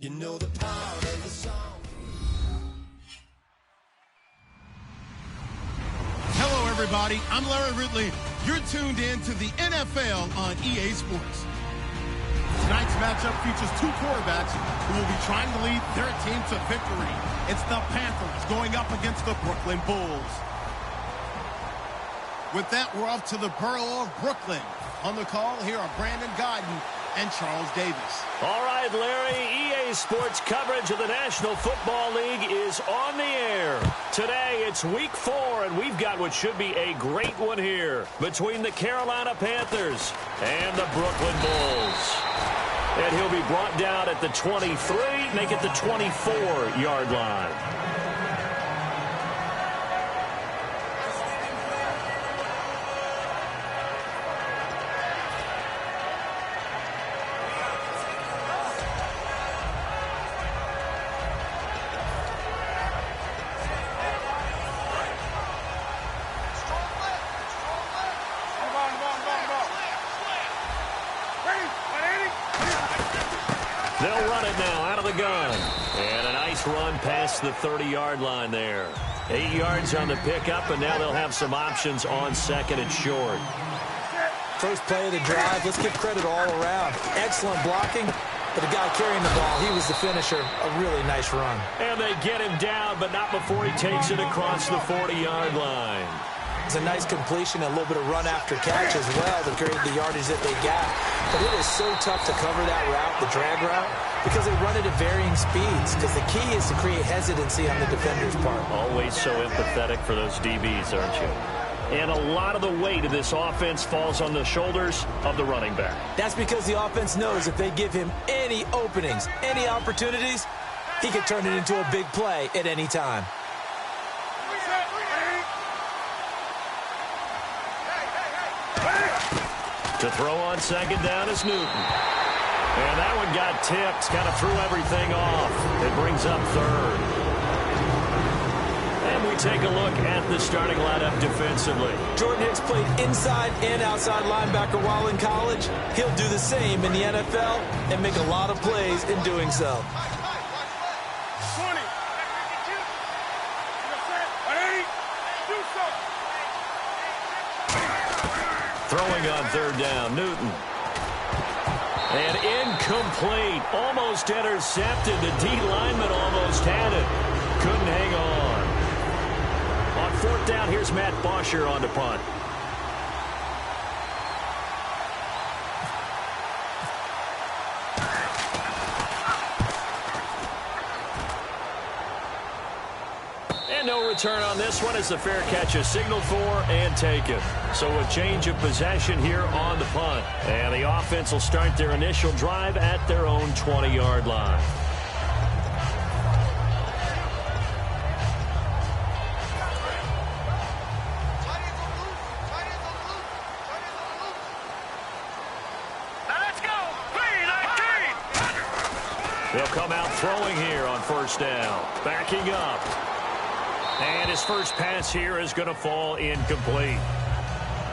You know the power of the song. Hello, everybody. I'm Larry Ridley. You're tuned in to the NFL on EA Sports. Tonight's matchup features two quarterbacks who will be trying to lead their team to victory. It's the Panthers going up against the Brooklyn Bulls. With that, we're off to the borough of Brooklyn. On the call, here are Brandon Godden and Charles Davis. All right, Larry, EA Sports coverage of the National Football League is on the air. Today, it's Week 4, and we've got what should be a great one here between the Carolina Panthers and the Brooklyn Bulls. And he'll be brought down at the 23, make it the 24-yard line. They'll run it now out of the gun. And a nice run past the 30-yard line there. 8 yards on the pickup, and now they'll have some options on second and short. First play of the drive, let's give credit all around. Excellent blocking, but the guy carrying the ball, he was the finisher. A really nice run. And they get him down, but not before he takes it across the 40-yard line. It's a nice completion, a little bit of run after catch as well to create the yardage that they got. But it is so tough to cover that route, the drag route, because they run it at varying speeds. Because the key is to create hesitancy on the defender's part. Always so empathetic for those DBs, aren't you? And a lot of the weight of this offense falls on the shoulders of the running back. That's because the offense knows if they give him any openings, any opportunities, he can turn it into a big play at any time. To throw on second down is Newton. And that one got tipped, kind of threw everything off. It brings up third. And we take a look at the starting lineup defensively. Jordan Hicks played inside and outside linebacker while in college. He'll do the same in the NFL and make a lot of plays in doing so. Throwing on third down, Newton. And incomplete. Almost intercepted. The D lineman almost had it. Couldn't hang on. On fourth down, here's Matt Bosher on to punt. No return on this one as the fair catch is signaled for and taken. So a change of possession here on the punt. And the offense will start their initial drive at their own 20-yard line. They'll come out throwing here on first down. Backing up. And his first pass here is going to fall incomplete.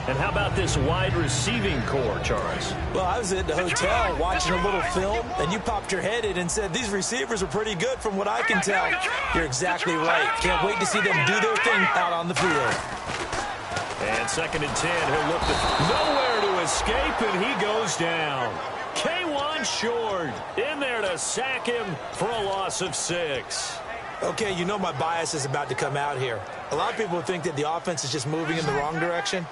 And how about this wide receiving core, Charles? Well, I was at the hotel watching a little film, and you popped your head in and said, these receivers are pretty good from what I can tell. You're exactly right. Can't wait to see them do their thing out on the field. And second and 10, he'll look nowhere to escape, and he goes down. K1 short in there to sack him for a loss of 6. Okay, you know my bias is about to come out here. A lot of people think that the offense is just moving in the wrong direction.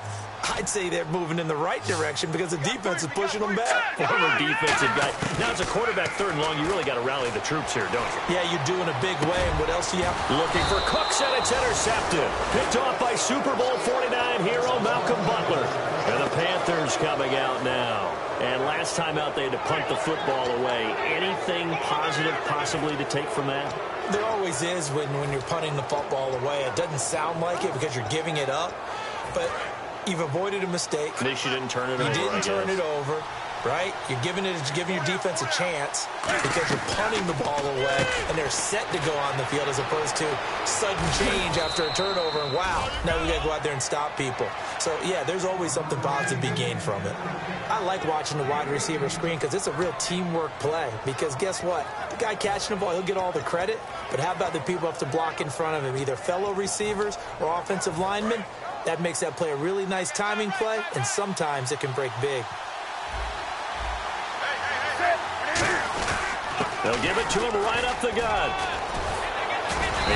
I'd say they're moving in the right direction because the defense is pushing them back. Former defensive guy. Now, as a quarterback, third and long, you really got to rally the troops here, don't you? Yeah, you do in a big way. And what else do you have? Looking for Cooks, and it's intercepted. Picked off by Super Bowl 49 hero Malcolm Butler. And the Panthers coming out now. And last time out, they had to punt the football away. Anything positive possibly to take from that? There always is when you're punting the football away. It doesn't sound like it because you're giving it up, but you've avoided a mistake. At least you didn't turn it over. You didn't turn it over. right? You're giving your defense a chance because you're punting the ball away, and they're set to go on the field as opposed to sudden change after a turnover, and wow, now we got to go out there and stop people. So, yeah, there's always something positive to be gained from it. I like watching the wide receiver screen because it's a real teamwork play because guess what? The guy catching the ball, he'll get all the credit, but how about the people up to block in front of him, either fellow receivers or offensive linemen? That makes that play a really nice timing play, and sometimes it can break big. They'll give it to him right up the gut.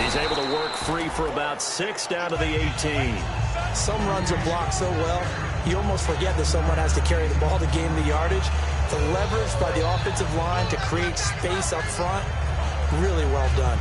He's able to work free for about 6 down to the 18. Some runs are blocked so well, you almost forget that someone has to carry the ball to gain the yardage. The leverage by the offensive line to create space up front, really well done.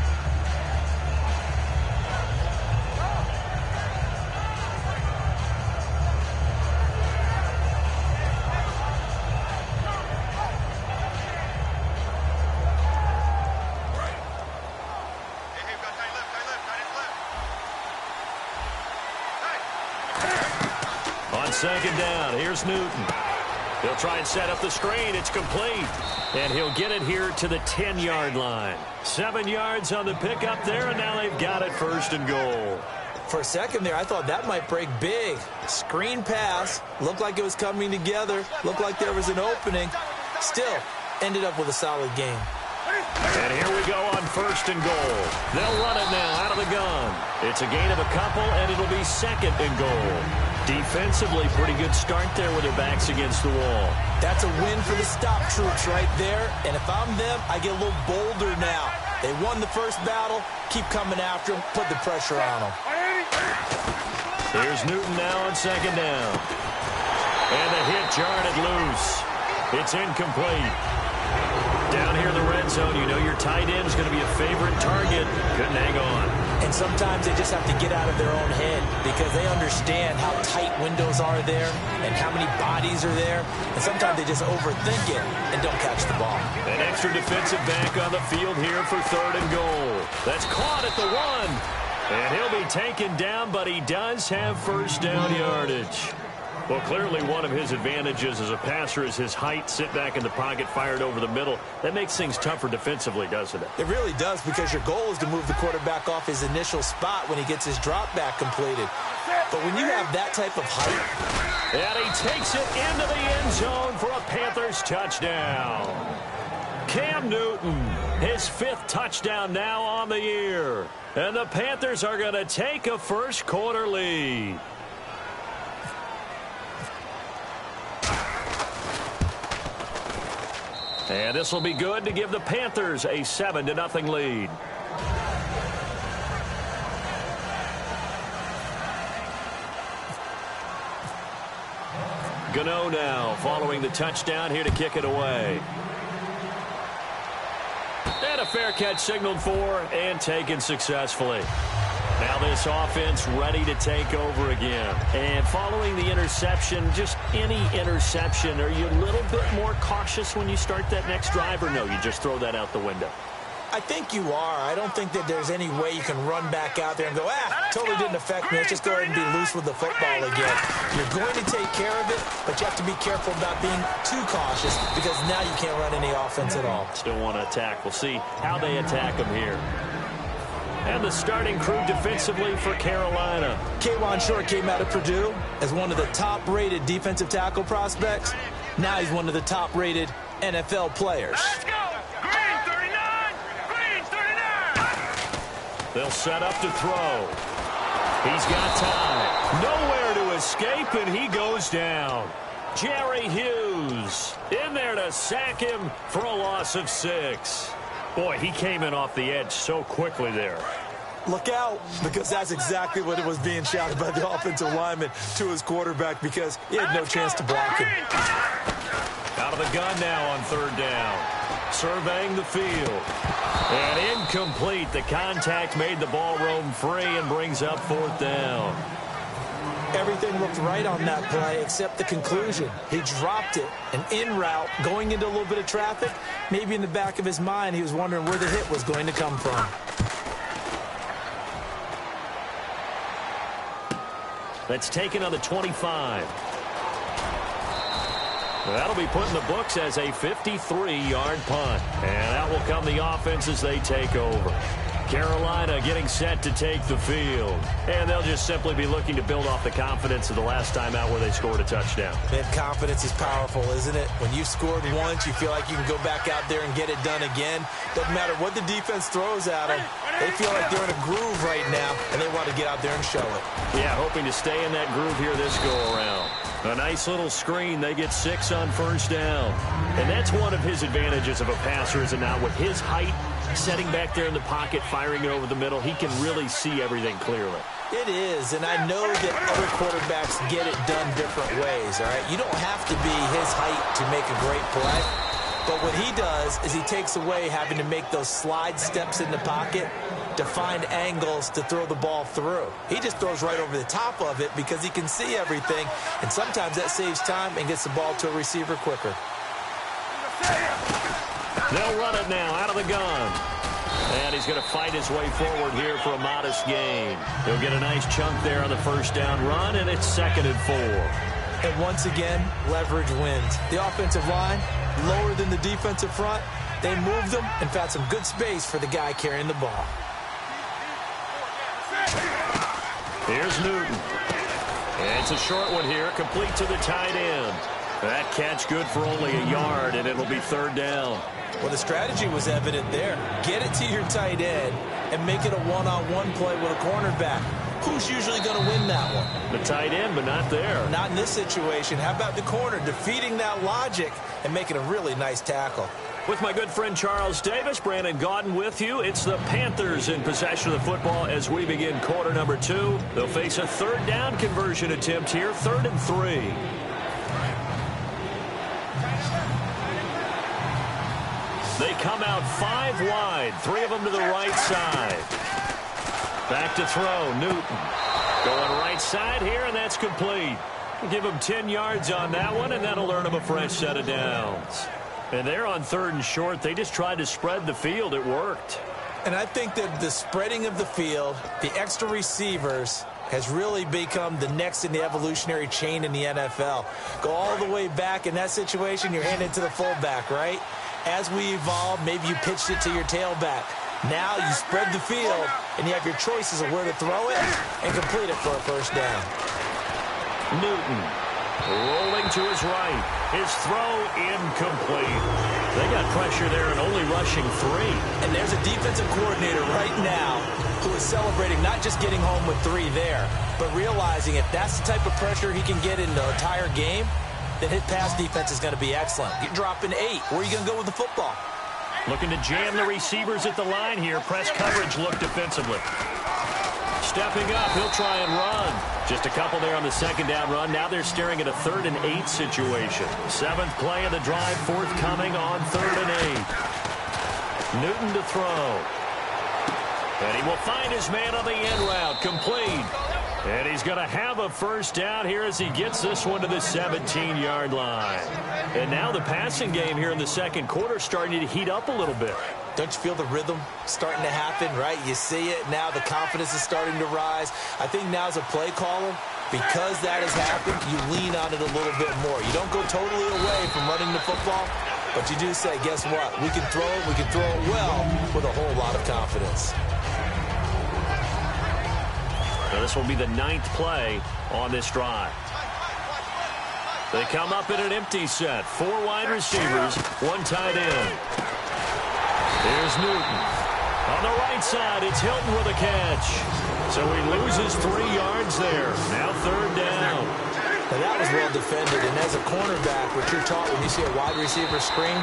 Second down, here's Newton. He'll try and set up the screen. It's complete. And he'll get it here to the 10-yard line. 7 yards on the pickup there, and now they've got it 1st and goal. For a second there, I thought that might break big. Screen pass, looked like it was coming together, looked like there was an opening. Still, ended up with a solid game. And here we go on 1st and goal. They'll run it now out of the gun. It's a gain of a couple, and it'll be 2nd and goal. Defensively, pretty good start there with their backs against the wall. That's a win for the stop troops right there. And if I'm them, I get a little bolder now. They won the first battle. Keep coming after them. Put the pressure on them. Here's Newton now on 2nd down. And the hit jarred it loose. It's incomplete. Down here in the red zone, you know your tight end is going to be a favorite target. Couldn't hang on. And sometimes they just have to get out of their own head because they understand how tight windows are there and how many bodies are there. And sometimes they just overthink it and don't catch the ball. An extra defensive back on the field here for 3rd and goal. That's caught at the 1. And he'll be taken down, but he does have 1st down yardage. Well, clearly one of his advantages as a passer is his height. Sit back in the pocket, fired over the middle. That makes things tougher defensively, doesn't it? It really does because your goal is to move the quarterback off his initial spot when he gets his drop back completed. But when you have that type of height... And he takes it into the end zone for a Panthers touchdown. Cam Newton, his 5th touchdown now on the year. And the Panthers are going to take a first quarter lead. And this will be good to give the Panthers a 7-0 lead. Gano now following the touchdown here to kick it away. And a fair catch signaled for and taken successfully. Now this offense ready to take over again. And following the interception, just any interception, are you a little bit more cautious when you start that next drive, or no, you just throw that out the window? I think you are. I don't think that there's any way you can run back out there and go, totally didn't affect me. Let's just go ahead and be loose with the football again. You're going to take care of it, but you have to be careful about being too cautious because now you can't run any offense at all. Still want to attack. We'll see how they attack them here. And the starting crew defensively for Carolina. K'Wan Short came out of Purdue as one of the top-rated defensive tackle prospects. Now he's one of the top-rated NFL players. Let's go! Green 39! Green 39! They'll set up to throw. He's got time. Nowhere to escape, and he goes down. Jerry Hughes in there to sack him for a loss of 6. Boy, he came in off the edge so quickly there. Look out, because that's exactly what it was being shouted by the offensive lineman to his quarterback because he had no chance to block him. Out of the gun now on 3rd down. Surveying the field. And incomplete. The contact made the ball roam free and brings up 4th down. Everything looked right on that play except the conclusion. He dropped it, an in route, going into a little bit of traffic. Maybe in the back of his mind, he was wondering where the hit was going to come from. That's taken on the 25. That'll be put in the books as a 53-yard punt. And that will come the offense as they take over. Carolina getting set to take the field. And they'll just simply be looking to build off the confidence of the last time out where they scored a touchdown. Man, confidence is powerful, isn't it? When you've scored once, you feel like you can go back out there and get it done again. Doesn't matter what the defense throws at them. They feel like they're in a groove right now, and they want to get out there and show it. Yeah, hoping to stay in that groove here this go-around. A nice little screen. They get 6 on first down. And that's one of his advantages of a passer, is it not? With his height, setting back there in the pocket, firing it over the middle, he can really see everything clearly. It is, and I know that other quarterbacks get it done different ways, all right? You don't have to be his height to make a great play. But what he does is he takes away having to make those slide steps in the pocket to find angles to throw the ball through. He just throws right over the top of it because he can see everything, and sometimes that saves time and gets the ball to a receiver quicker. They'll run it now out of the gun. And he's going to fight his way forward here for a modest gain. He'll get a nice chunk there on the first down run, and it's 2nd and 4. And once again, leverage wins. The offensive line, lower than the defensive front. They moved them and found some good space for the guy carrying the ball. Here's Newton. And it's a short one here, complete to the tight end. That catch good for only a yard, and it'll be 3rd down. Well, the strategy was evident there. Get it to your tight end and make it a one-on-one play with a cornerback. Who's usually going to win that one? The tight end, but not there. Not in this situation. How about the corner defeating that logic and making a really nice tackle? With my good friend Charles Davis, Brandon Gaudin with you. It's the Panthers in possession of the football as we begin quarter number 2. They'll face a 3rd down conversion attempt here, 3rd and 3. They come out 5 wide, 3 of them to the right side. Back to throw, Newton. Going right side here, and that's complete. Give him 10 yards on that one, and that'll earn him a fresh set of downs. And they're on 3rd and short. They just tried to spread the field. It worked. And I think that the spreading of the field, the extra receivers, has really become the next in the evolutionary chain in the NFL. Go all the way back in that situation, you're handed to the fullback, right? As we evolve, maybe you pitched it to your tailback. Now you spread the field, and you have your choices of where to throw it and complete it for a first down. Newton rolling to his right. His throw incomplete. They got pressure there and only rushing 3. And there's a defensive coordinator right now who is celebrating not just getting home with 3 there, but realizing if that's the type of pressure he can get in the entire game, then his pass defense is going to be excellent. You're dropping 8. Where are you going to go with the football? Looking to jam the receivers at the line here. Press coverage look defensively. Stepping up, he'll try and run. Just a couple there on the 2nd down run. Now they're staring at a 3rd and 8 situation. 7th play of the drive, forthcoming on 3rd and 8. Newton to throw. And he will find his man on the end route. Complete. And he's going to have a first down here as he gets this one to the 17-yard line. And now the passing game here in the 2nd quarter starting to heat up a little bit. Don't you feel the rhythm starting to happen, right? You see it now. The confidence is starting to rise. I think now as a play caller, because that has happened, you lean on it a little bit more. You don't go totally away from running the football, but you do say, guess what? We can throw it. We can throw it well with a whole lot of confidence. Now this will be the 9th play on this drive. They come up in an empty set. 4 wide receivers, 1 tight end. Here's Newton. On the right side, it's Hilton with a catch. So he loses 3 yards there. Now 3rd down. Now that was well defended. And as a cornerback, what you're taught when you see a wide receiver screen,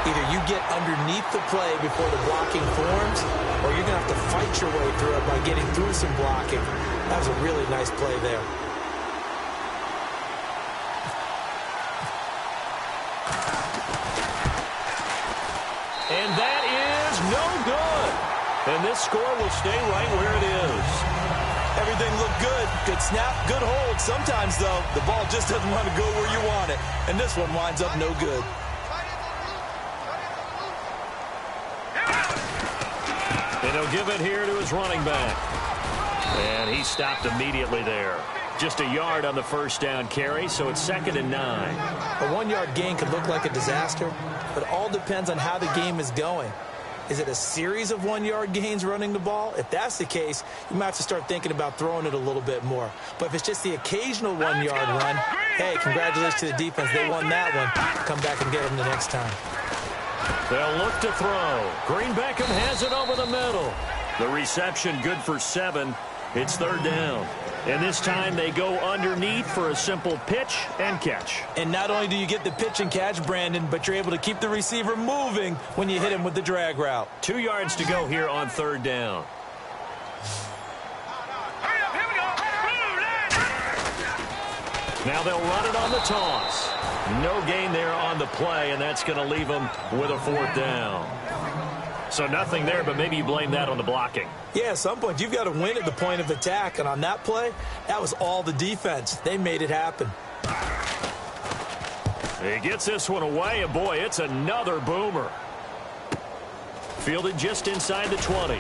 either you get underneath the play before the blocking forms, or you're going to have to fight your way through it by getting through some blocking. That was a really nice play there. And that is no good. And this score will stay right where it is. Everything looked good. Good snap, good hold. Sometimes, though, the ball just doesn't want to go where you want it. And this one winds up no good. And he'll give it here to his running back. And he stopped immediately there. Just a yard on the first down carry, so it's 2nd and 9. A 1-yard gain could look like a disaster, but it all depends on how the game is going. Is it a series of 1-yard gains running the ball? If that's the case, you might have to start thinking about throwing it a little bit more. But if it's just the occasional 1-yard run, hey, congratulations to the defense. They won that one. Come back and get them the next time. They'll look to throw. Green Beckham has it over the middle. The reception good for 7. It's 3rd down. And this time they go underneath for a simple pitch and catch. And not only do you get the pitch and catch, Brandon, but you're able to keep the receiver moving when you hit him with the drag route. 2 yards to go here on 3rd down. Now they'll run it on the toss. No gain there on the play, and that's going to leave them with a 4th down. So nothing there, but maybe you blame that on the blocking. Yeah, at some point, you've got to win at the point of attack. And on that play, that was all the defense. They made it happen. He gets this one away, and boy, it's another boomer. Fielded just inside the 20.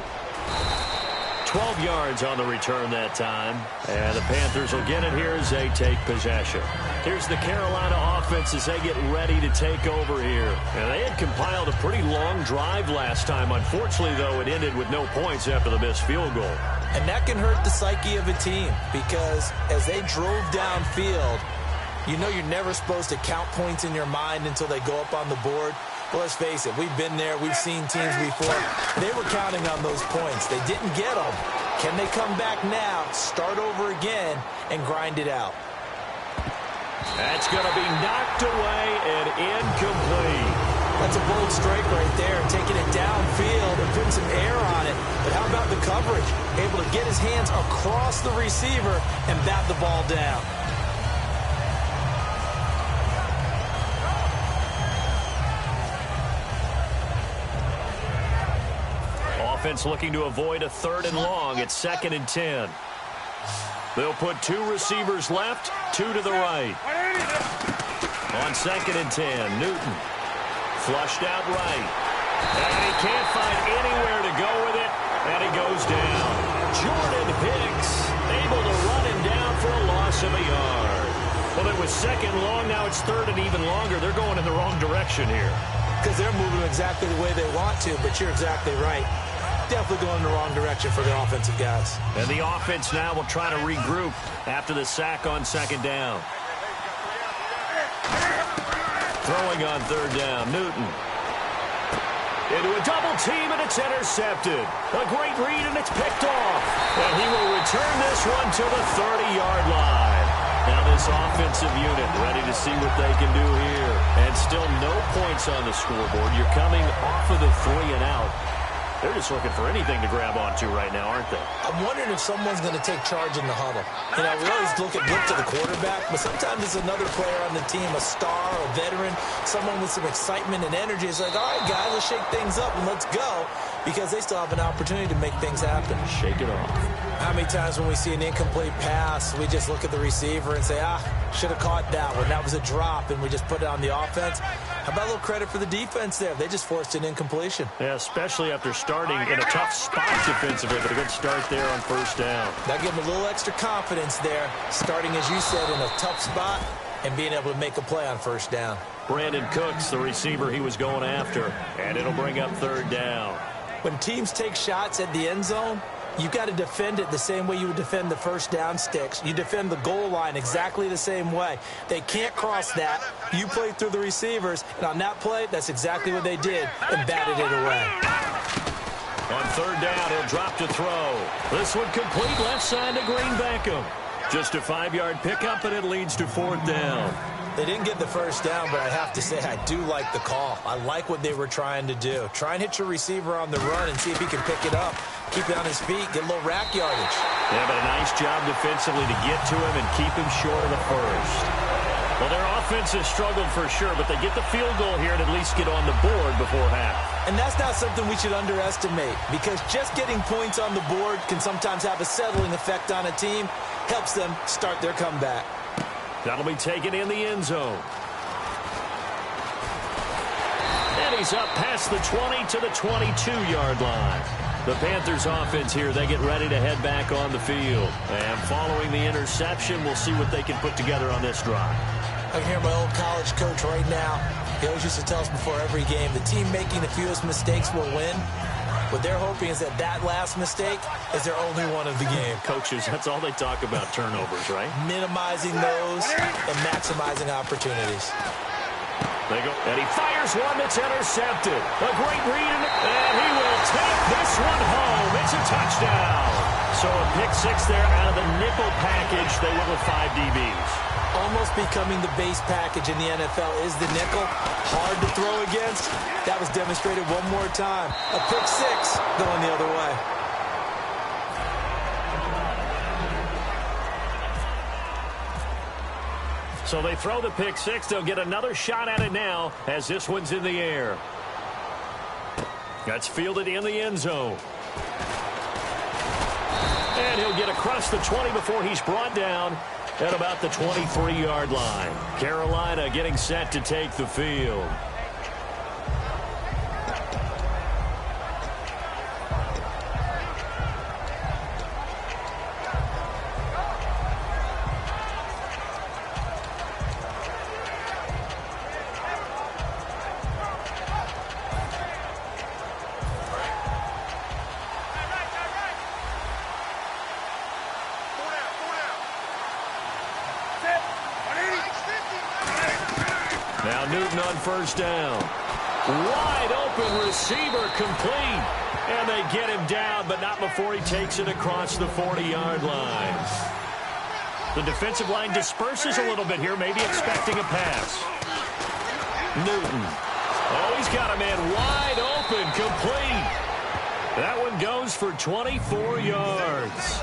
12 yards on the return that time. And the Panthers will get it here as they take possession. Here's the Carolina offense as they get ready to take over here. And they had compiled a pretty long drive last time. Unfortunately, though, it ended with no points after the missed field goal. And that can hurt the psyche of a team because as they drove downfield, you know you're never supposed to count points in your mind until they go up on the board. Well, let's face it, we've been there, we've seen teams before. They were counting on those points. They didn't get them. Can they come back now, start over again, and grind it out? That's going to be knocked away and incomplete. That's a bold strike right there, taking it downfield and putting some air on it. But how about the coverage? Able to get his hands across the receiver and bat the ball down. Offense looking to avoid a 3rd and long. It's 2nd and 10. They'll put 2 receivers left, 2 to the right. On 2nd and 10, Newton flushed out right. And he can't find anywhere to go with it, and he goes down. Jordan Hicks able to run him down for a loss of a yard. Well, it was 2nd long, now it's 3rd and even longer. They're going in the wrong direction here. Because they're moving exactly the way they want to, but you're exactly right. Definitely going in the wrong direction for the offensive guys. And the offense now will try to regroup after the sack on 2nd down. Throwing on 3rd down, Newton. Into a double team, and it's intercepted. A great read, and it's picked off. And he will return this one to the 30-yard line. Now this offensive unit ready to see what they can do here. And still no points on the scoreboard. You're coming off of the 3 and out. They're just looking for anything to grab onto right now, aren't they? I'm wondering if someone's going to take charge in the huddle. You know, we always look to the quarterback, but sometimes it's another player on the team, a star, a veteran, someone with some excitement and energy. It's like, all right, guys, let's shake things up and let's go, because they still have an opportunity to make things happen. Shake it off. How many times when we see an incomplete pass, we just look at the receiver and say, should have caught that one. That was a drop, and we just put it on the offense. How about a little credit for the defense there? They just forced an incompletion. Yeah, especially after starting in a tough spot defensively, but a good start there on 1st down. That gave them a little extra confidence there, starting, as you said, in a tough spot and being able to make a play on 1st down. Brandon Cooks, the receiver he was going after, and it'll bring up 3rd down. When teams take shots at the end zone, you've got to defend it the same way you would defend the 1st down sticks. You defend the goal line exactly the same way. They can't cross that. You play through the receivers, and on that play, that's exactly what they did and batted it away. On 3rd down, he'll drop to throw. This one complete left side to Green Beckham. Just a 5-yard pickup, and it leads to 4th down. They didn't get the 1st down, but I have to say I do like the call. I like what they were trying to do. Try and hit your receiver on the run and see if he can pick it up. Keep it on his feet, get a little rack yardage. Yeah, but a nice job defensively to get to him and keep him short of the 1st. Well, their offense has struggled for sure, but they get the field goal here and at least get on the board before half. And that's not something we should underestimate, because just getting points on the board can sometimes have a settling effect on a team. Helps them start their comeback. That'll be taken in the end zone. And he's up past the 20 to the 22-yard line. The Panthers offense here, they get ready to head back on the field. And following the interception, we'll see what they can put together on this drive. I can hear my old college coach right now. He always used to tell us before every game, the team making the fewest mistakes will win. What they're hoping is that last mistake is their only one of the game. Coaches, that's all they talk about, turnovers, right? Minimizing those and maximizing opportunities. They go, and he fires one that's intercepted. A great read, and he will take this one home. It's a touchdown. So a pick six there out of the nickel package. They went with 5 DBs. Almost becoming the base package in the NFL is the nickel. Hard to throw against. That was demonstrated one more time. A pick six going the other way. So they throw the pick six. They'll get another shot at it now as this one's in the air. That's fielded in the end zone. And he'll get across the 20 before he's brought down at about the 23-yard line. Carolina getting set to take the field. Now Newton on first down. Wide open receiver complete. And they get him down, but not before he takes it across the 40-yard line. The defensive line disperses a little bit here, maybe expecting a pass. Newton. Oh, he's got a man wide open, complete. That one goes for 24 yards.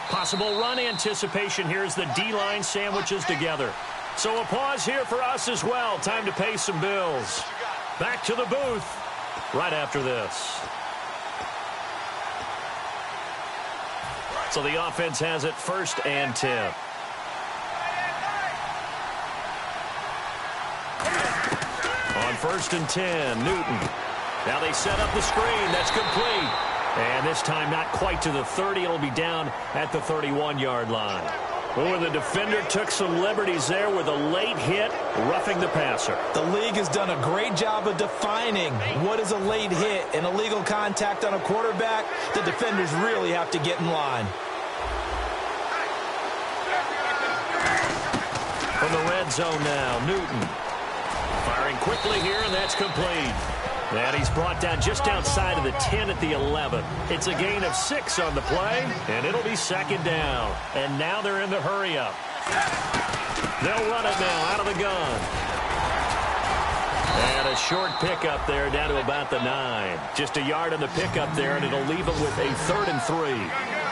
Possible run anticipation here as the D-line sandwiches together. So a pause here for us as well. Time to pay some bills. Back to the booth right after this. So the offense has it 1st and 10. On 1st and 10, Newton. Now they set up the screen. That's complete. And this time not quite to the 30. It'll be down at the 31-yard line. Oh, and the defender took some liberties there with a late hit, roughing the passer. The league has done a great job of defining what is a late hit and illegal contact on a quarterback. The defenders really have to get in line. From the red zone now, Newton. Firing quickly here, and that's complete. And he's brought down just outside of the 10 at the 11. It's a gain of 6 on the play, and it'll be 2nd down. And now they're in the hurry-up. They'll run it now out of the gun. And a short pickup there down to about the 9. Just a yard on the pickup there, and it'll leave them with a 3rd and 3.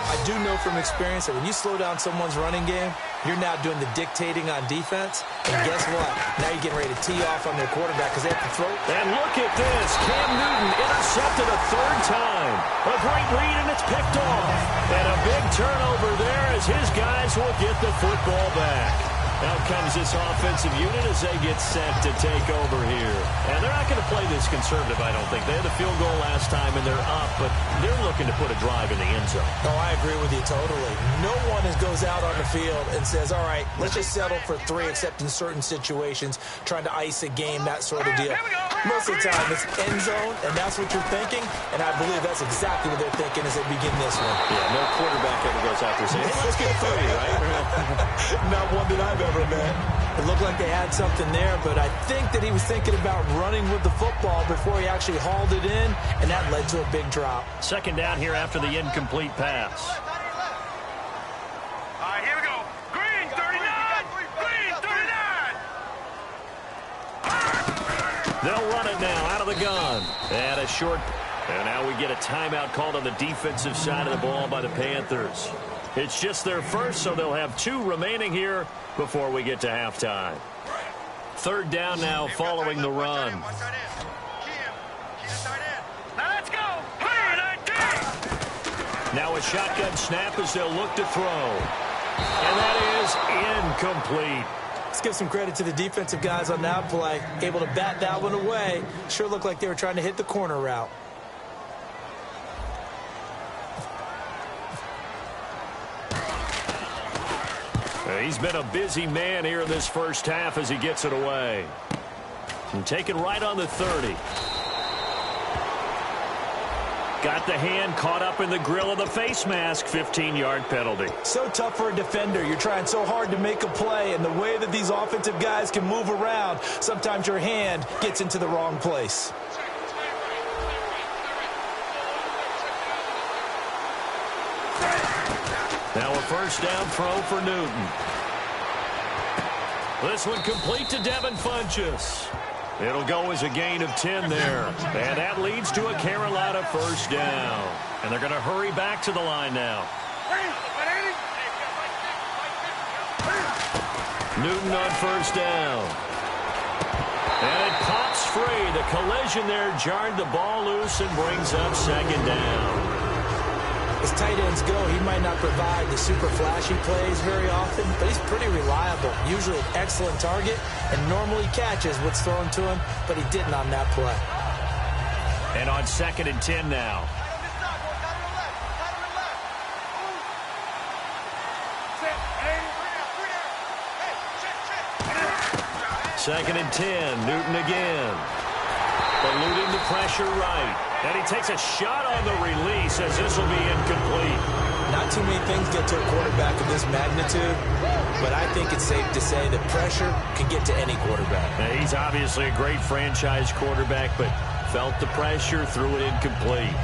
I do know from experience that when you slow down someone's running game, you're now doing the dictating on defense. And guess what? Now you're getting ready to tee off on their quarterback because they have to throw. And look at this. Cam Newton intercepted a 3rd time. A great read, and it's picked off. And a big turnover there as his guys will get the football back. Out comes this offensive unit as they get set to take over here. And they're not going to play this conservative, I don't think. They had the field goal last time, and they're up, but they're looking to put a drive in the end zone. Oh, I agree with you totally. No one goes out on the field and says, all right, let's just settle for 3, except in certain situations, trying to ice a game, that sort of deal. Most of the time, it's end zone, and that's what you're thinking, and I believe that's exactly what they're thinking as they begin this one. Yeah, no quarterback ever goes out there saying, hey, let's get 3, right? Not one that I've ever met. It looked like they had something there, but I think that he was thinking about running with the football before he actually hauled it in, and that led to a big drop. 2nd down here after the incomplete pass. All right, here we go. Green, 39. Green, 39. They'll run it now out of the gun. And a short. And now we get a timeout called on the defensive side of the ball by the Panthers. It's just their first, so they'll have 2 remaining here before we get to halftime. 3rd down now following the run. Now let's go. Now a shotgun snap as they'll look to throw. And that is incomplete. Let's give some credit to the defensive guys on that play. Able to bat that one away. Sure looked like they were trying to hit the corner route. He's been a busy man here in this first half as he gets it away. And taken right on the 30. Got the hand caught up in the grill of the face mask. 15-yard penalty. So tough for a defender. You're trying so hard to make a play, and the way that these offensive guys can move around, sometimes your hand gets into the wrong place. Now a first down throw for Newton. This one complete to Devin Funchess. It'll go as a gain of 10 there. And that leads to a Carolina first down. And they're going to hurry back to the line now. Newton on first down. And it pops free. The collision there jarred the ball loose and brings up second down. As tight ends go, he might not provide the super flashy plays very often, but he's pretty reliable. Usually an excellent target, and normally catches what's thrown to him, but he didn't on that play. And on 2nd and 10 now. Second and 10, Newton again. Eluding the pressure right. And he takes a shot on the release as this will be incomplete. Not too many things get to a quarterback of this magnitude, but I think it's safe to say that pressure can get to any quarterback. Now, he's obviously a great franchise quarterback, but felt the pressure, threw it incomplete.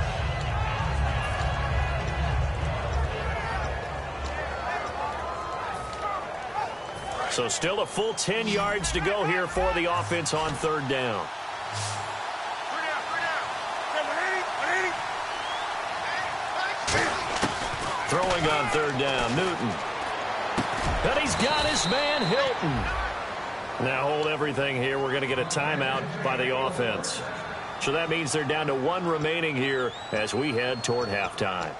So still a full 10 yards to go here for the offense on third down. Throwing on third down, Newton. And he's got his man, Hilton. Now hold everything here. We're going to get a timeout by the offense. So that means they're down to 1 remaining here as we head toward halftime.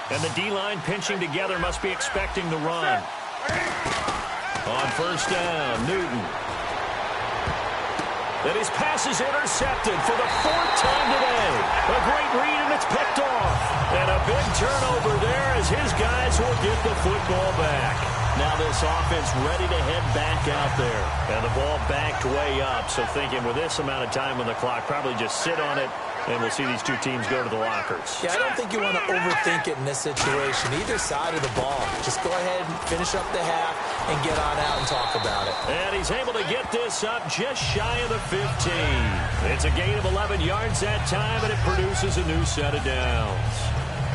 And the D-line pinching together must be expecting the run. On first down, Newton. And his pass is intercepted for the 4th time today. A great read, and it's picked off. And a big turnover there as his guys will get the football back. Now this offense ready to head back out there. And the ball backed way up. So thinking with this amount of time on the clock, probably just sit on it, and we'll see these two teams go to the lockers. Yeah, I don't think you want to overthink it in this situation. Either side of the ball. Just go ahead and finish up the half and get on out and talk about it. And he's able to get this up just shy of the 15. It's a gain of 11 yards that time, and it produces a new set of downs.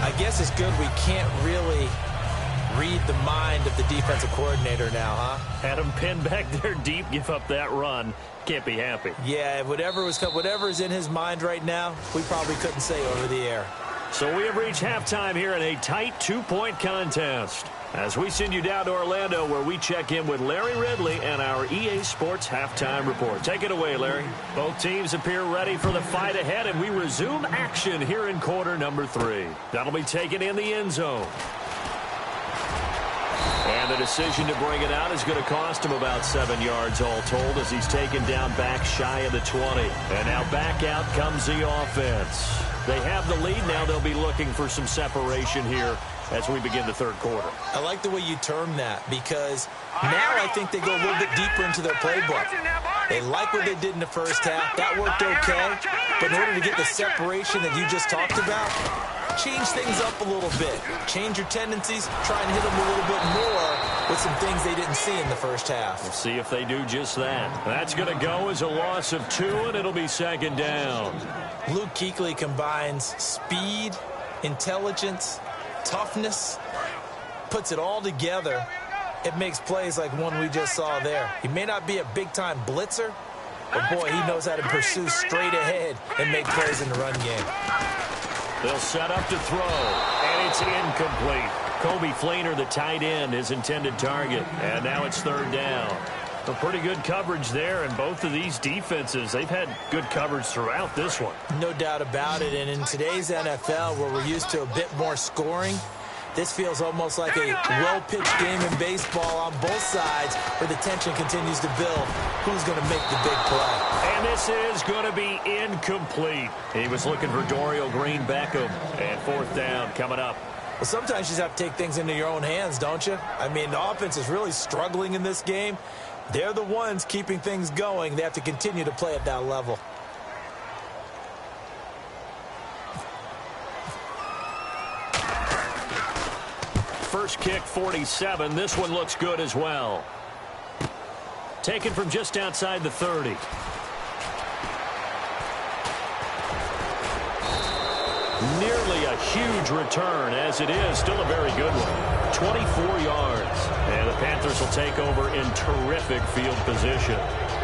I guess it's good we can't really read the mind of the defensive coordinator now, huh? Had him pinned back there deep, give up that run. Can't be happy. Yeah, whatever's in his mind right now, we probably couldn't say over the air. So we have reached halftime here in a tight 2-point contest. As we send you down to Orlando, where we check in with Larry Ridley and our EA Sports Halftime Report. Take it away, Larry. Both teams appear ready for the fight ahead, and we resume action here in quarter number 3. That'll be taken in the end zone. And the decision to bring it out is going to cost him about 7 yards all told as he's taken down back shy of the 20. And now back out comes the offense. They have the lead. Now they'll be looking for some separation here as we begin the third quarter. I like the way you term that because now I think they go a little bit deeper into their playbook. They like what they did in the first half. That worked okay. But in order to get the separation that you just talked about, change things up a little bit. Change your tendencies. Try and hit them a little bit more with some things they didn't see in the first half. We'll see if they do just that. That's going to go as a loss of 2, and it'll be second down. Luke Kuechly combines speed, intelligence, toughness, puts it all together. It makes plays like one we just saw there. He may not be a big-time blitzer, but boy, he knows how to pursue straight ahead and make plays in the run game. They'll set up to throw, and it's incomplete. Kobe Fleener, the tight end, his intended target, and now it's third down. A pretty good coverage there, and both of these defenses, they've had good coverage throughout this one. No doubt about it, and in today's NFL, where we're used to a bit more scoring, This feels almost like a well-pitched game in baseball on both sides where the tension continues to build. Who's going to make the big play? And this is going to be incomplete. He was looking for Dorial Green Beckham. And fourth down coming up. Well, sometimes you just have to take things into your own hands, don't you? I mean, the offense is really struggling in this game. They're the ones keeping things going. They have to continue to play at that level. First kick, 47. This one looks good as well. Taken from just outside the 30. Nearly a huge return, as it is still a very good one. 24 yards. And the Panthers will take over in terrific field position.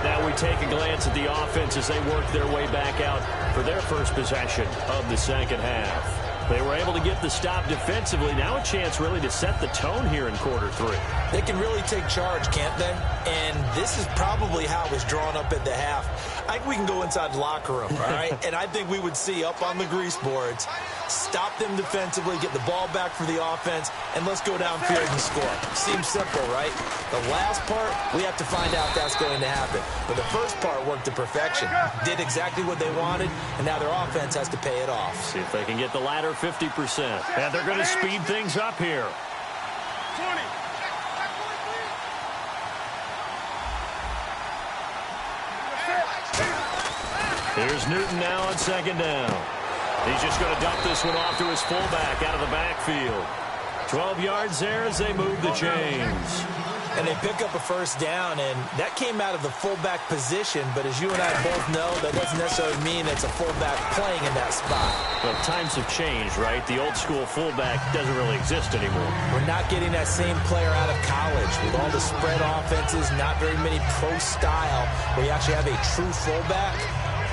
Now we take a glance at the offense as they work their way back out for their first possession of the second half. They were able to get the stop defensively. Now a chance really to set the tone here in quarter three. They can really take charge, can't they? And this is probably how it was drawn up at the half. I think we can go inside the locker room, all right? And I think we would see up on the grease boards, stop them defensively, get the ball back for the offense, and let's go downfield and score. Seems simple, right? The last part, we have to find out if that's going to happen. But the first part worked to perfection. Did exactly what they wanted, and now their offense has to pay it off. See if they can get the latter 50%. And they're going to speed things up here. 20. Here's Newton now on second down. He's just going to dump this one off to his fullback out of the backfield. 12 yards there as they move the chains. And they pick up a first down, and that came out of the fullback position. But as you and I both know, that doesn't necessarily mean it's a fullback playing in that spot. Well, times have changed, right? The old school fullback doesn't really exist anymore. We're not getting that same player out of college with all the spread offenses, not very many pro style, where you actually have a true fullback.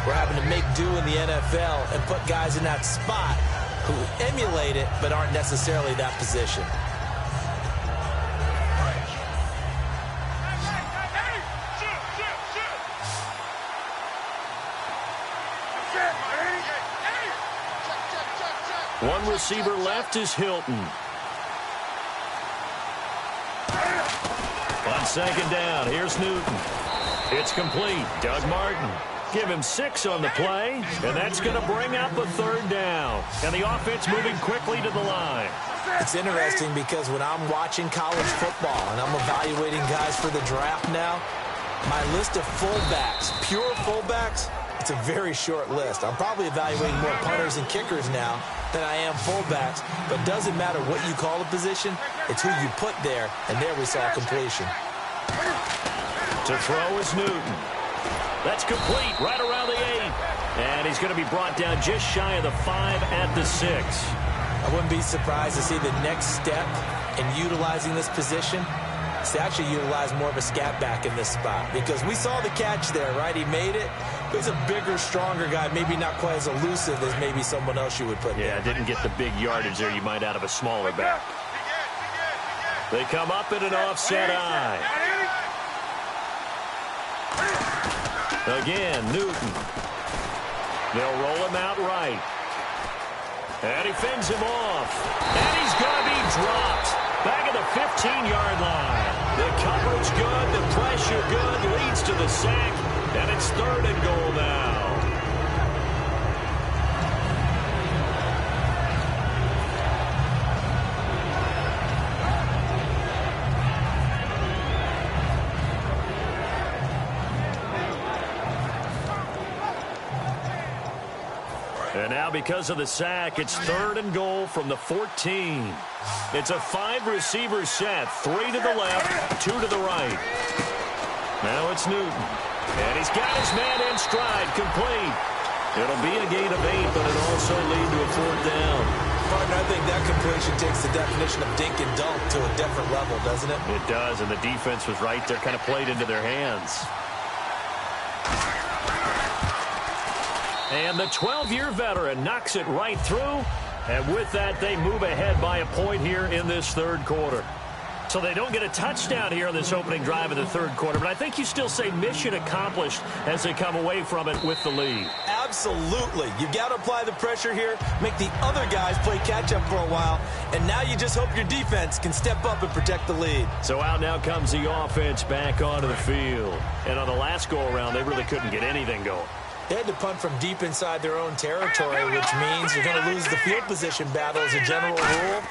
We're having to make do in the NFL and put guys in that spot who emulate it but aren't necessarily that position. One receiver left is Hilton. On second down, here's Newton. It's complete. Doug Martin. Give him 6 on the play, and that's going to bring up a third down. And the offense moving quickly to the line. It's interesting because when I'm watching college football and I'm evaluating guys for the draft now, my list of fullbacks, pure fullbacks, it's a very short list. I'm probably evaluating more punters and kickers now than I am fullbacks, but it doesn't matter what you call a position, it's who you put there, and there we saw completion. To throw is Newton. That's complete right around the 8. And he's going to be brought down just shy of the 5 at the 6. I wouldn't be surprised to see the next step in utilizing this position is to actually utilize more of a scat back in this spot. Because we saw the catch there, right? He made it. But he's a bigger, stronger guy, maybe not quite as elusive as maybe someone else you would put there. Yeah, didn't get the big yardage there you might out of a smaller back. They come up in an offset eye. Again, Newton. They'll roll him out right. And he fends him off. And he's going to be dropped. Back at the 15-yard line. The coverage good, the pressure good, leads to the sack. And it's 3rd and goal now. And now because of the sack, it's 3rd and goal from the 14. It's a 5-receiver set, 3 to the left, 2 to the right. Now it's Newton. And he's got his man in stride, complete. It'll be a gain of 8, but it'll also lead to a 4th down. Partner, I think that completion takes the definition of dink and dunk to a different level, doesn't it? It does, and the defense was right there, kind of played into their hands. And the 12-year veteran knocks it right through. And with that, they move ahead by a point here in this 3rd quarter. So they don't get a touchdown here in this opening drive of the 3rd quarter. But I think you still say mission accomplished as they come away from it with the lead. Absolutely. You've got to apply the pressure here, make the other guys play catch-up for a while, and now you just hope your defense can step up and protect the lead. So out now comes the offense back onto the field. And on the last go-around, they really couldn't get anything going. They had to punt from deep inside their own territory, which means you're going to lose the field position battle as a general rule.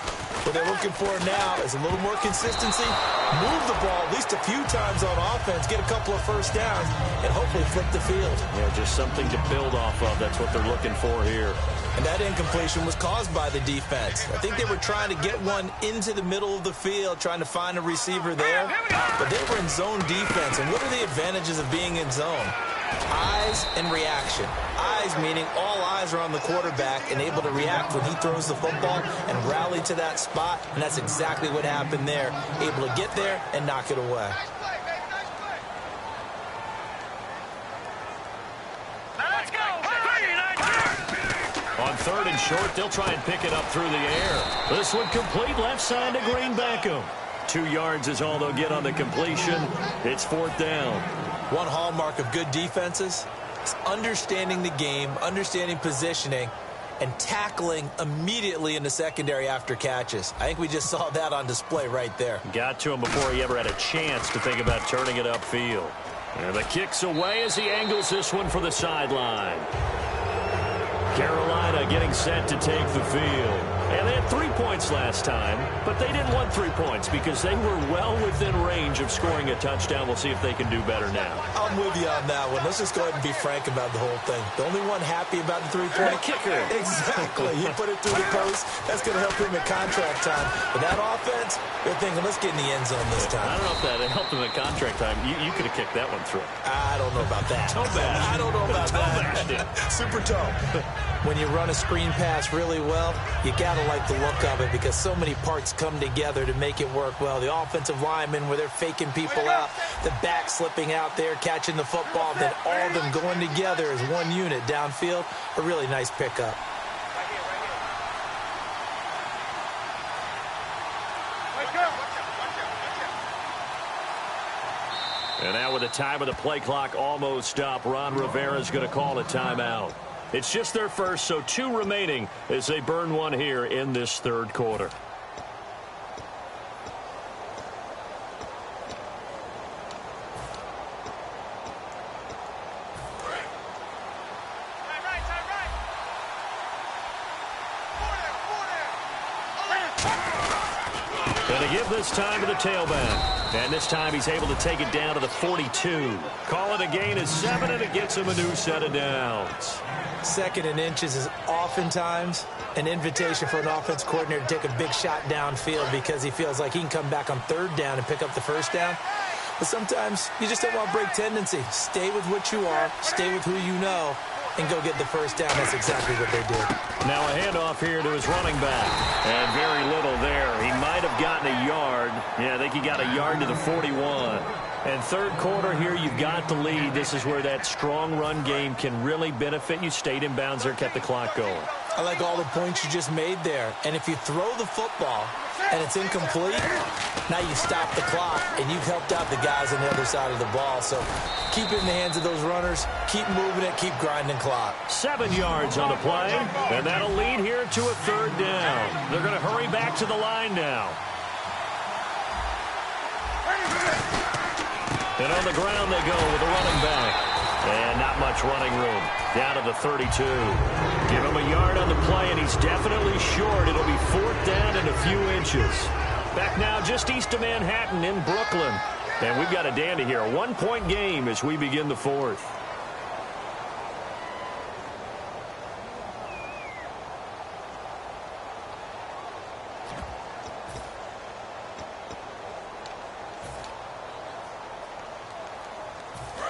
What they're looking for now is a little more consistency, move the ball at least a few times on offense, get a couple of first downs, and hopefully flip the field. Yeah, just something to build off of. That's what they're looking for here. And that incompletion was caused by the defense. I think they were trying to get one into the middle of the field, trying to find a receiver there. But they were in zone defense. And what are the advantages of being in zone? Eyes and reaction. Eyes meaning all eyes are on the quarterback and able to react when he throws the football and rally to that spot. And that's exactly what happened there. Able to get there and knock it away. Let's go. On 3rd and short, they'll try and pick it up through the air. This one complete left side to Green Beckham. 2 yards is all they'll get on the completion. It's 4th down. One hallmark of good defenses is understanding the game, understanding positioning, and tackling immediately in the secondary after catches. I think we just saw that on display right there. Got to him before he ever had a chance to think about turning it upfield. And the kick's away as he angles this one for the sideline. Carolina getting set to take the field. And they had 3 points last time, but they didn't want 3 points because they were well within range of scoring a touchdown. We'll see if they can do better now. I'm with you on that one. Let's just go ahead and be frank about the whole thing. The only one happy about the 3-point kicker. Exactly. He put it through the post. That's going to help him at contract time. But that offense, they're thinking, let's get in the end zone this time. I don't know if that helped him at contract time. You could have kicked that one through. I don't know about that. Toe bash. I don't know about Toe that. Super toe. When you run a screen pass really well, you got to like the look of it because so many parts come together to make it work well. The offensive linemen where they're faking people out, the back slipping out there, catching the football, then all of them going together as one unit downfield. A really nice pickup. And now with the time of the play clock almost up, Ron Rivera's going to call a timeout. It's just their first, so 2 remaining as they burn one here in this 3rd quarter. Going to give this time to the tailback. And this time he's able to take it down to the 42. Call it a gain of 7, and it gets him a new set of downs. 2nd and inches is oftentimes an invitation for an offense coordinator to take a big shot downfield because he feels like he can come back on 3rd down and pick up the 1st down. But sometimes you just don't want break tendency. Stay with what you are, stay with who you know, and go get the 1st down. That's exactly what they did. Now a handoff here to his running back. And very little there. He might have gotten a yard. Yeah, I think he got a yard to the 41. And 3rd quarter here, you've got the lead. This is where that strong run game can really benefit you. Stayed in bounds there, kept the clock going. I like all the points you just made there. And if you throw the football and it's incomplete, now you stop the clock and you've helped out the guys on the other side of the ball. So keep it in the hands of those runners. Keep moving it. Keep grinding clock. 7 yards on the play. And that'll lead here to a 3rd down. They're going to hurry back to the line now. And on the ground they go with a running back. And not much running room. Down to the 32. Give him a yard on the play, and he's definitely short. It'll be 4th down and a few inches. Back now just east of Manhattan in Brooklyn. And we've got a dandy here. A 1-point game as we begin the 4th.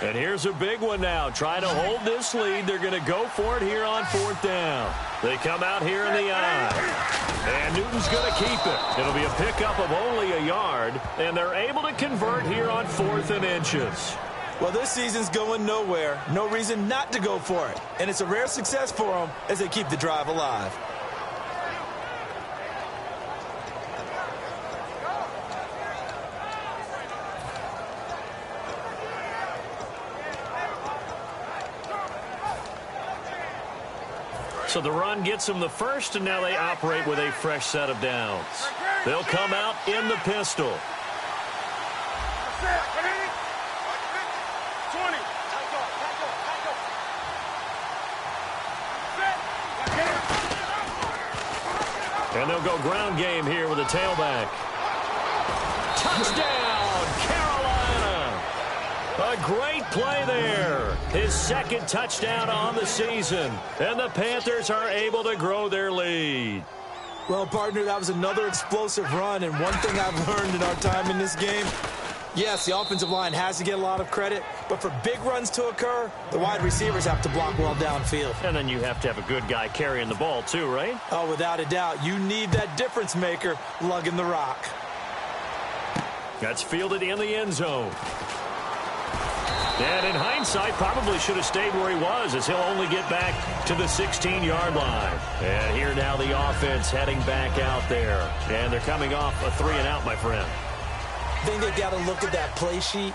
And here's a big one now. Trying to hold this lead. They're going to go for it here on 4th down. They come out here in the eye. And Newton's going to keep it. It'll be a pickup of only a yard. And they're able to convert here on 4th and inches. Well, this season's going nowhere. No reason not to go for it. And it's a rare success for them as they keep the drive alive. So the run gets them the first, and now they operate with a fresh set of downs. They'll come out in the pistol. 20. And they'll go ground game here with a tailback. Touchdown, Carolina! A great play there. His second touchdown on the season. And the Panthers are able to grow their lead. Well, partner, that was another explosive run. And one thing I've learned in our time in this game, yes, the offensive line has to get a lot of credit, but for big runs to occur, the wide receivers have to block well downfield. And then you have to have a good guy carrying the ball too, right? Oh, without a doubt. You need that difference maker lugging the rock. That's fielded in the end zone. And in hindsight, probably should have stayed where he was, as he'll only get back to the 16-yard line. And here now the offense heading back out there. And they're coming off a 3-and-out, my friend. I think they got to look at that play sheet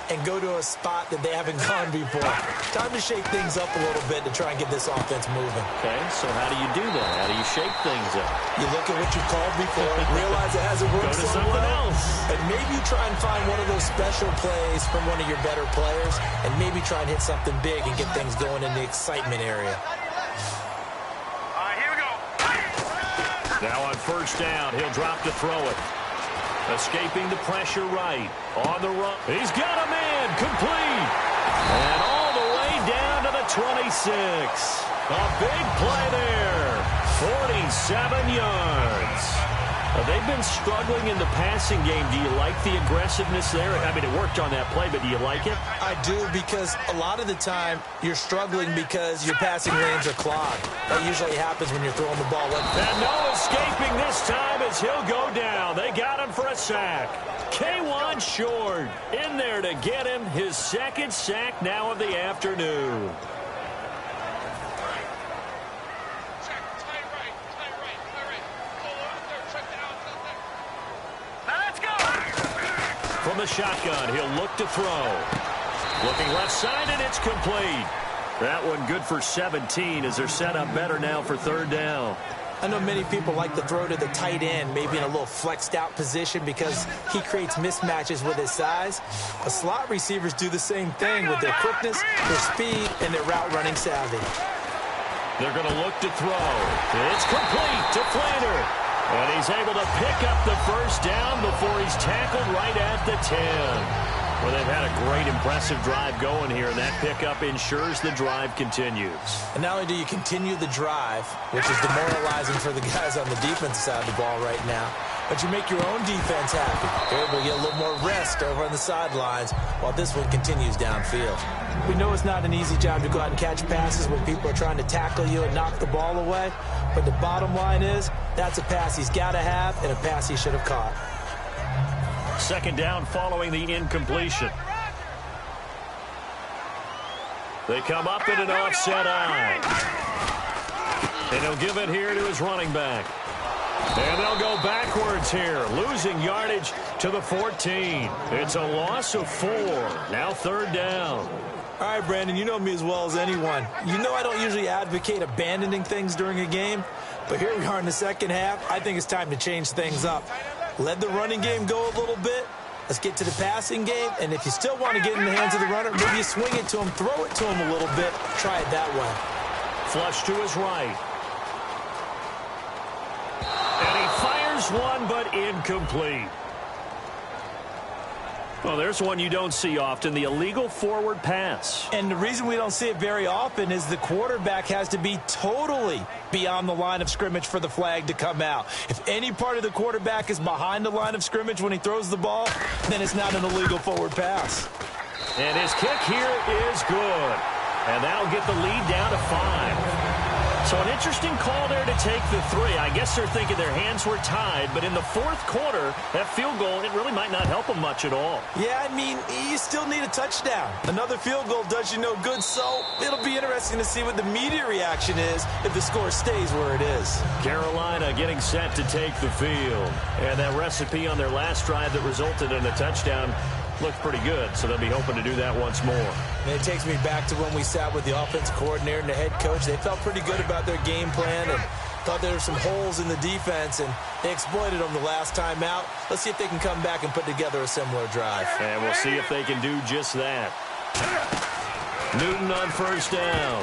and go to a spot that they haven't gone before. Time to shake things up a little bit to try and get this offense moving. Okay, so how do you do that? How do you shake things up? You look at what you called before, realize it hasn't worked Go to so something well, else. and maybe try and find one of those special plays from one of your better players, and maybe try and hit something big and get things going in the excitement area. All right, here we go. Now on first down, he'll drop to throw it. Escaping the pressure right. On the run. He's got a man. Complete. And all the way down to the 26. A big play there. 47 yards. They've been struggling in the passing game. Do you like the aggressiveness there? I mean, it worked on that play, but do you like it? I do, because a lot of the time you're struggling because your passing lanes are clogged. That usually happens when you're throwing the ball up. And no escaping this time as he'll go down. They got him for a sack. K1 Short in there to get him his second sack now of the afternoon. From the shotgun, he'll look to throw. Looking left side, and it's complete. That one good for 17 as they're set up better now for third down. I know many people like to throw to the tight end, maybe in a little flexed out position because he creates mismatches with his size. But slot receivers do the same thing with their quickness, their speed, and their route running savvy. They're going to look to throw. It's complete to Flander. And he's able to pick up the first down before he's tackled right at the 10. Well, they've had a great, impressive drive going here, and that pickup ensures the drive continues. And not only do you continue the drive, which is demoralizing for the guys on the defensive side of the ball right now, but you make your own defense happy. They're able to get a little more rest over on the sidelines while this one continues downfield. We know it's not an easy job to go out and catch passes when people are trying to tackle you and knock the ball away, but the bottom line is that's a pass he's got to have and a pass he should have caught. Second down following the incompletion. They come up in an offset eye. And he'll give it here to his running back. And they'll go backwards here, losing yardage to the 14. It's a loss of 4. Now third down. All right, Brandon, you know me as well as anyone. You know I don't usually advocate abandoning things during a game, but here we are in the second half. I think it's time to change things up. Let the running game go a little bit. Let's get to the passing game, and if you still want to get in the hands of the runner, maybe you swing it to him, throw it to him a little bit, try it that way. Flush to his right. And he fires one, but incomplete. Well, there's one you don't see often, the illegal forward pass. And the reason we don't see it very often is the quarterback has to be totally beyond the line of scrimmage for the flag to come out. If any part of the quarterback is behind the line of scrimmage when he throws the ball, then it's not an illegal forward pass. And his kick here is good. And that'll get the lead down to 5. So an interesting call there to take the 3. I guess they're thinking their hands were tied, but in the fourth quarter, that field goal, it really might not help them much at all. Yeah, I mean, you still need a touchdown. Another field goal does you no good, so it'll be interesting to see what the media reaction is if the score stays where it is. Carolina getting set to take the field. And that recipe on their last drive that resulted in a touchdown looked pretty good, so they'll be hoping to do that once more. And it takes me back to when we sat with the offensive coordinator and the head coach. They felt pretty good about their game plan and thought there were some holes in the defense, and they exploited them the last time out. Let's see if they can come back and put together a similar drive. And we'll see if they can do just that. Newton on first down.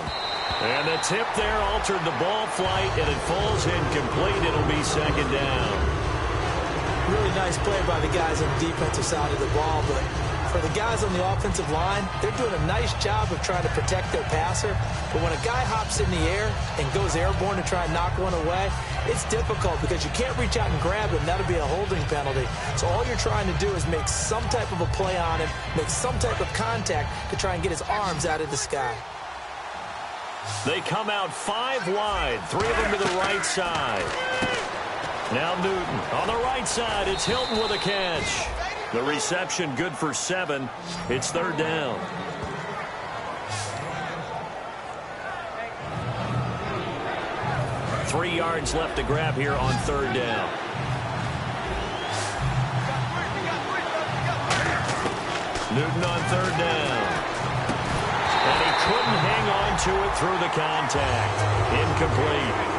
And the tip there altered the ball flight, and it falls incomplete. It'll be second down. Really nice play by the guys on the defensive side of the ball, but for the guys on the offensive line, they're doing a nice job of trying to protect their passer. But when a guy hops in the air and goes airborne to try and knock one away, it's difficult because you can't reach out and grab him. That'll be a holding penalty. So all you're trying to do is make some type of a play on him, make some type of contact to try and get his arms out of the sky. They come out 5 wide, 3 of them to the right side. Now Newton on the right side. It's Hilton with a catch. The reception good for 7. It's third down. Three yards left to grab here on third down. Newton on third down. And he couldn't hang on to it through the contact. Incomplete.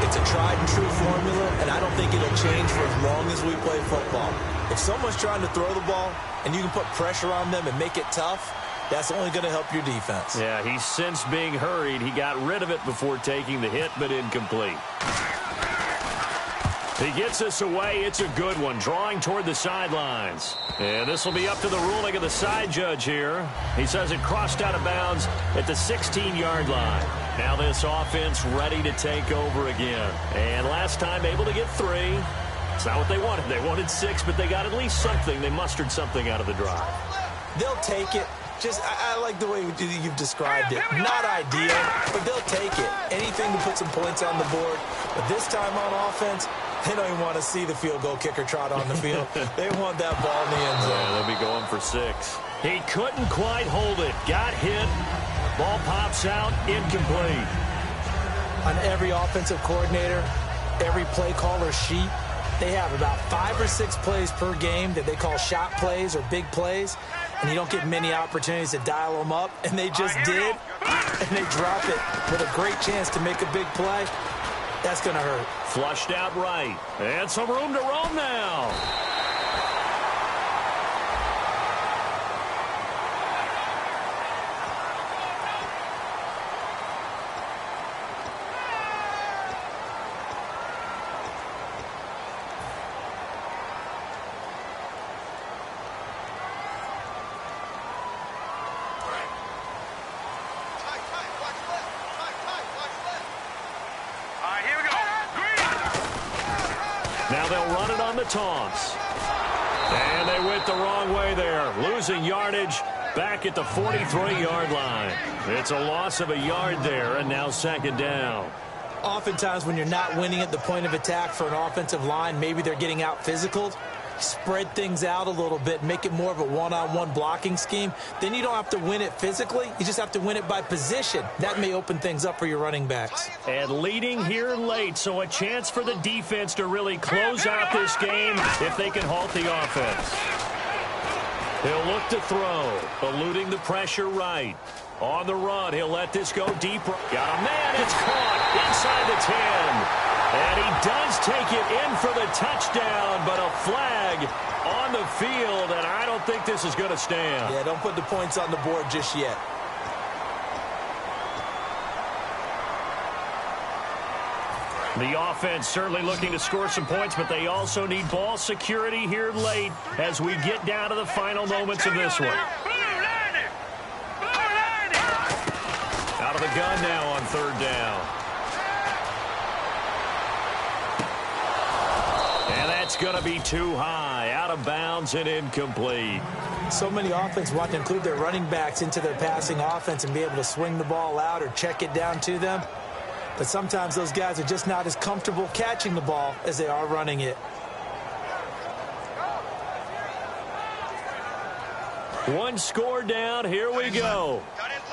It's a tried-and-true formula, and I don't think it'll change for as long as we play football. If someone's trying to throw the ball and you can put pressure on them and make it tough, that's only going to help your defense. Yeah, he's since being hurried. He got rid of it before taking the hit, but incomplete. He gets us away. It's a good one, drawing toward the sidelines. And this will be up to the ruling of the side judge here. He says it crossed out of bounds at the 16-yard line. Now this offense ready to take over again. And last time able to get 3. It's not what they wanted. They wanted 6, but they got at least something. They mustered something out of the drive. They'll take it. Just, I like the way you've described it. Not ideal, but they'll take it. Anything to put some points on the board. But this time on offense, they don't even want to see the field goal kicker trot on the field. They want that ball in the end zone. Yeah, they'll be going for 6. He couldn't quite hold it. Got hit. Ball pops out. Incomplete. On every offensive coordinator, every play caller sheet, they have about 5 or 6 plays per game that they call shot plays or big plays, and you don't get many opportunities to dial them up, and they just did, and they drop it with a great chance to make a big play. That's going to hurt. Flushed out right, and some room to roam now. Now they'll run it on the taunts. And they went the wrong way there. Losing yardage back at the 43-yard line. It's a loss of a yard there, and now second down. Oftentimes when you're not winning at the point of attack for an offensive line, maybe they're getting out physical. Spread things out a little bit, make it more of a one-on-one blocking scheme. Then you don't have to win it physically. You just have to win it by position. That may open things up for your running backs. And leading here late, so a chance for the defense to really close out this game if they can halt the offense. He'll look to throw, eluding the pressure right. On the run, he'll let this go deep. Got a man, it's caught inside the 10. And he does take it in for the touchdown, but a flag on the field, and I don't think this is going to stand. Yeah, don't put the points on the board just yet. The offense certainly looking to score some points, but they also need ball security here late as we get down to the final moments of this one. Out of the gun now on third down. And that's going to be too high, out of bounds and incomplete. So many offenses want to include their running backs into their passing offense and be able to swing the ball out or check it down to them. But sometimes those guys are just not as comfortable catching the ball as they are running it. One score down. Here we go.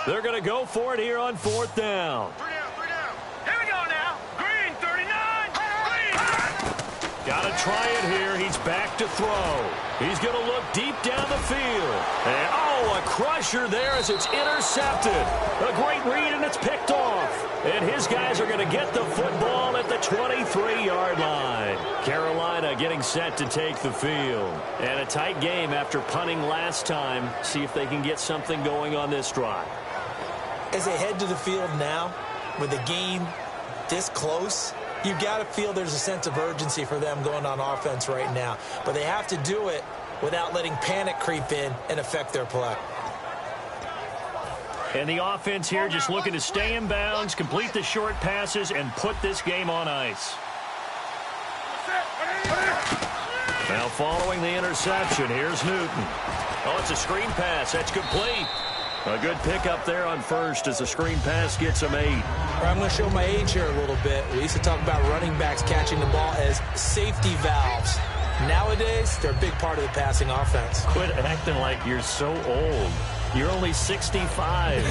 They're going to go for it here on fourth down. Here we go now. Green, 39. Green. Got Got to try it here. He's back to throw. He's going to look deep down the field. And, oh, a crusher there as it's intercepted. A great read, and it's picked off. And his guys are going to get the football at the 23-yard line. Carolina getting set to take the field. And a tight game after punting last time. See if they can get something going on this drive. As they head to the field now, with the game this close, you've got to feel there's a sense of urgency for them going on offense right now. But they have to do it without letting panic creep in and affect their play. And the offense here just looking to stay in bounds, complete the short passes, and put this game on ice. Now following the interception, here's Newton. Oh, it's a screen pass. That's complete. A good pickup there on first as the screen pass gets him 8. I'm going to show my age here a little bit. We used to talk about running backs catching the ball as safety valves. Nowadays, they're a big part of the passing offense. Quit acting like you're so old. You're only 65.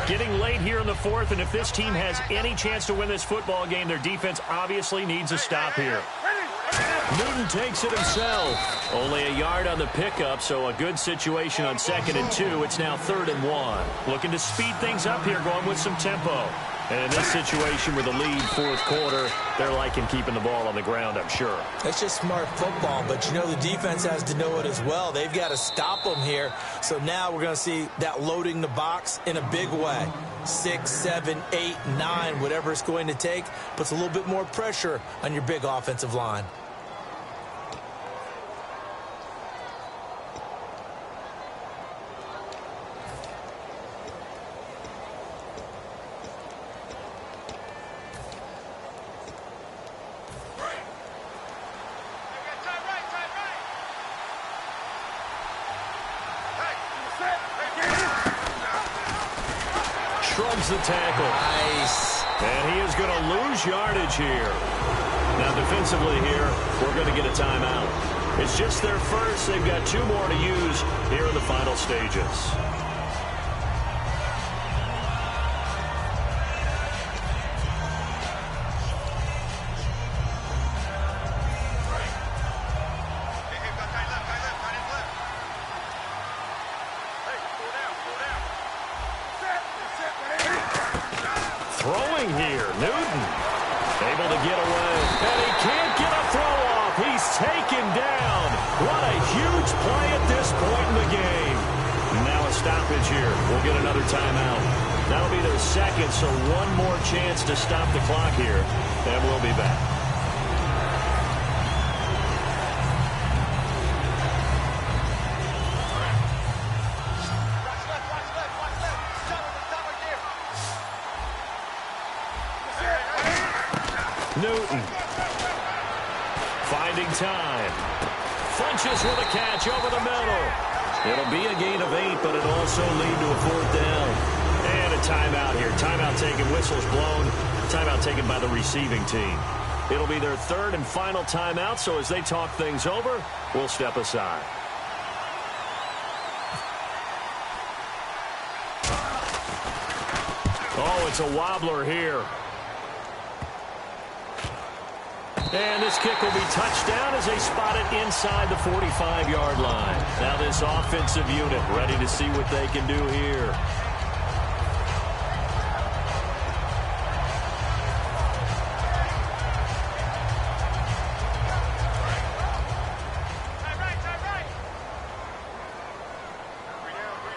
Getting late here in the fourth, and if this team has any chance to win this football game, their defense obviously needs a stop here. Newton takes it himself. Only a yard on the pickup, so a good situation on 2nd and 2. It's now 3rd and 1. Looking to speed things up here, going with some tempo. And in this situation with the lead, fourth quarter, they're liking keeping the ball on the ground, I'm sure. That's just smart football, but you know the defense has to know it as well. They've got to stop them here. So now we're going to see that loading the box in a big way. 6, 7, 8, 9, whatever it's going to take, puts a little bit more pressure on your big offensive line. Shrugs the tackle. Nice. And he is going to lose yardage here. Now defensively here, we're going to get a timeout. It's just their first. They've got 2 more to use here in the final stages. Throwing here, Newton. Able to get away. And he can't get a throw off. He's taken down. What a huge play at this point in the game. Now a stoppage here. We'll get another timeout. That'll be their second, so one more chance to stop the clock here. And we'll be back. Newton finding time. Funches with a catch over the middle. It'll be a gain of 8, but it'll also lead to a 4th down. And a timeout here. Timeout taken, whistles blown. Timeout taken by the receiving team. It'll be their 3rd and final timeout, so as they talk things over, we'll step aside. Oh, it's a wobbler here. And this kick will be touched down as they spot it inside the 45-yard line. Now this offensive unit ready to see what they can do here.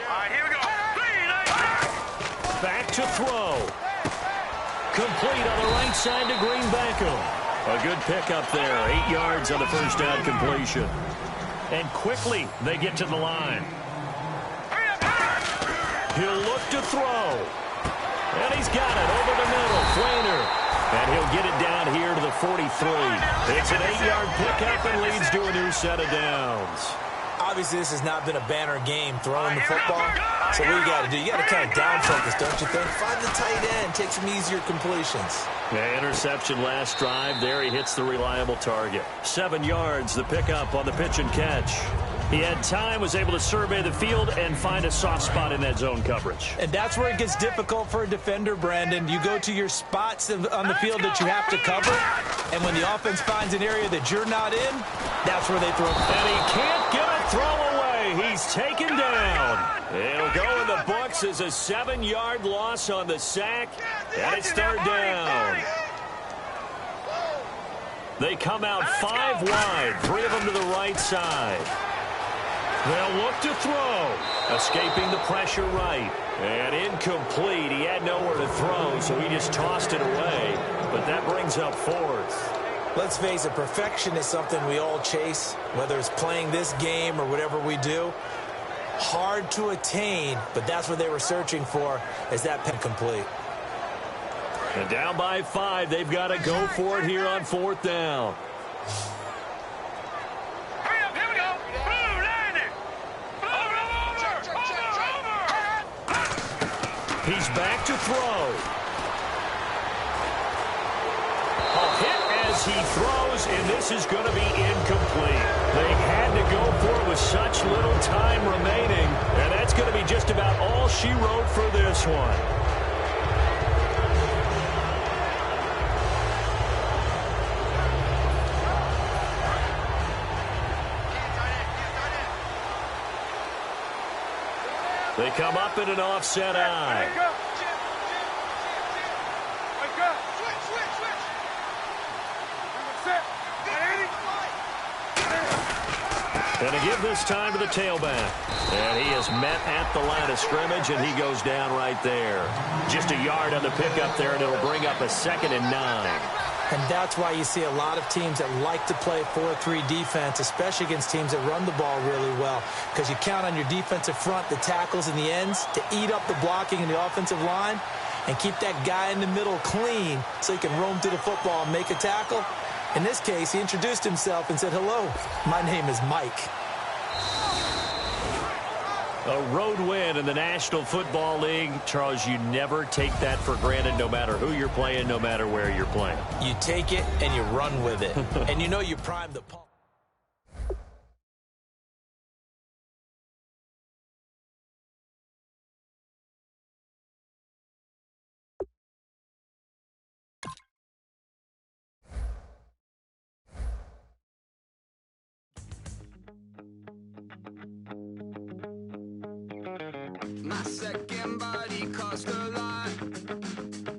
All right, here we go. Back to throw. Complete on the right side to Green Beckham. A good pickup there. 8 yards on the first down completion. And quickly, they get to the line. He'll look to throw. And he's got it over the middle. Flainer. And he'll get it down here to the 43. It's an 8-yard pickup and leads to a new set of downs. Obviously, this has not been a banner game throwing the football. So what you got to do, you got to kind of down focus, don't you think? Find the tight end, take some easier completions. Yeah, interception last drive. There he hits the reliable target. 7 yards, the pickup on the pitch and catch. He had time, was able to survey the field and find a soft spot in that zone coverage. And that's where it gets difficult for a defender, Brandon. You go to your spots on the field that you have to cover, and when the offense finds an area that you're not in, that's where they throw. And he can't get a throw away. He's taken down. It'll go in the books as a 7-yard loss on the sack, and it's third down. They come out 5 wide, 3 of them to the right side. They'll look to throw. Escaping the pressure right. And incomplete. He had nowhere to throw, so he just tossed it away. But that brings up 4th. Let's face it, perfection is something we all chase, whether it's playing this game or whatever we do. Hard to attain, but that's what they were searching for, is that pen complete. And down by 5, they've got to go for it here on 4th down. Hurry up, here we go. Blue, line it. Over. He's back to throw. A hit as he throws, and this is going to be incomplete. They had to go for it with such little time remaining, and that's going to be just about all she wrote for this one. They come up in an offset eye. Wake up. Wake up. Switch. Set. And to give this time to the tailback. And he is met at the line of scrimmage, and he goes down right there. Just a yard on the pickup there, and it'll bring up a 2nd and 9. And that's why you see a lot of teams that like to play 4-3 defense, especially against teams that run the ball really well, because you count on your defensive front, the tackles and the ends, to eat up the blocking in the offensive line and keep that guy in the middle clean so he can roam through the football and make a tackle. In this case, he introduced himself and said, "Hello, my name is Mike." A road win in the National Football League. Charles, you never take that for granted, no matter who you're playing, no matter where you're playing. You take it and you run with it. And you know you prime the pump. My second body cost a lot.